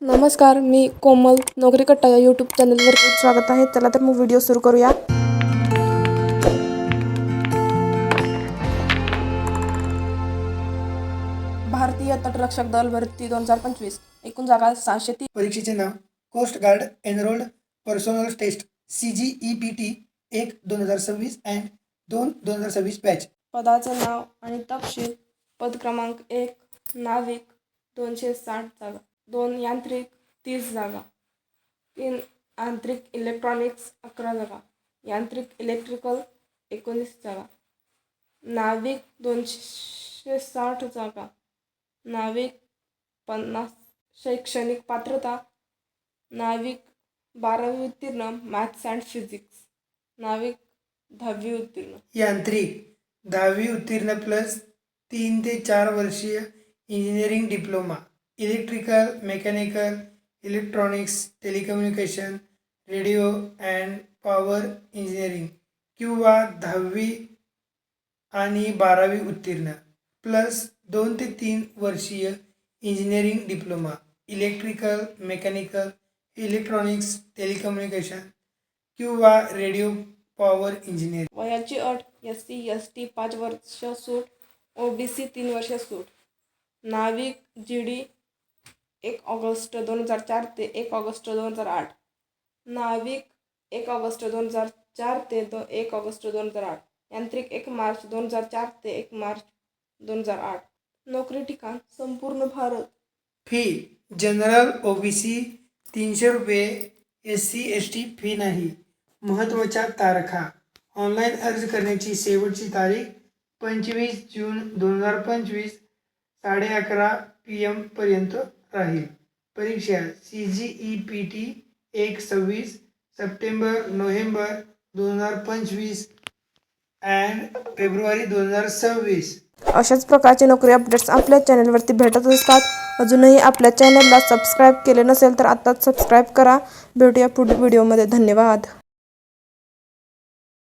नमस्कार, मी कोमल नोकरी कट्टा या यूट्यूब चॅनलवर स्वागत आहे. चला तर मग व्हिडिओ सुरू करूया. भारतीय तटरक्षक दल भरती 2025. एकूण जागा 630. परीक्षेचे नाव coast guard enrolled personal test CGEPT 1 2026 and 2 2026 batch. पदाचे नाव आणि तपशील. पद क्रमांक 1 नाविक 260 जागा. 2 यांत्रिक 30 जागा. 3 यांत्रिक इलेक्ट्रॉनिक्स 11 जागा. यांत्रिक इलेक्ट्रिकल 19 जागा. नाविक 260 जागा. नाविक 50. शैक्षणिक पात्रता नाविक 12वी उत्तीर्ण मॅथ्स अँड फिजिक्स. नाविक 10वी उत्तीर्ण. यांत्रिक 10वी उत्तीर्ण प्लस 3 ते 4 वर्षीय engineering diploma. Electrical, mechanical, electronics, telecommunication, radio and power engineering किंवा 10वी आणि 12वी उत्तीर्ण प्लस 2 ते 3 वर्षीय engineering diploma. Electrical, mechanical, electronics, telecommunication किंवा रेडिओ पॉवर इंजिनिअरिंग. वयाची अट SC ST 5 वर्ष सूट. OBC 3 वर्ष सूट. नाविक GD 1 ऑगस्ट 2004 ते 1 ऑगस्ट 2008. नाविक 1 ऑगस्ट 2004 ते 1 ऑगस्ट 2008. यांत्रिक 1 मार्च 2004 ते 1 मार्च 2008. नोकरी ठिकाण संपूर्ण भारत. फी जनरल OBC 300 रुपये. SC ST फी नाही. महत्त्वाच्या तारखा. ऑनलाईन अर्ज करण्याची शेवटची तारीख 25 जून 2025 11:30 PM पर्यंत राहील. परीक्षा CGEPT 1 September November 2025 and February 2026. अशाच प्रकारचे नोकरी अपडेट्स आपल्या चॅनलवरती भेटत असतात. अजूनही आपल्या चॅनलला सबस्क्राईब केले नसेल तर आत्ताच सबस्क्राईब करा. भेटूया पुढील व्हिडिओमध्ये. धन्यवाद.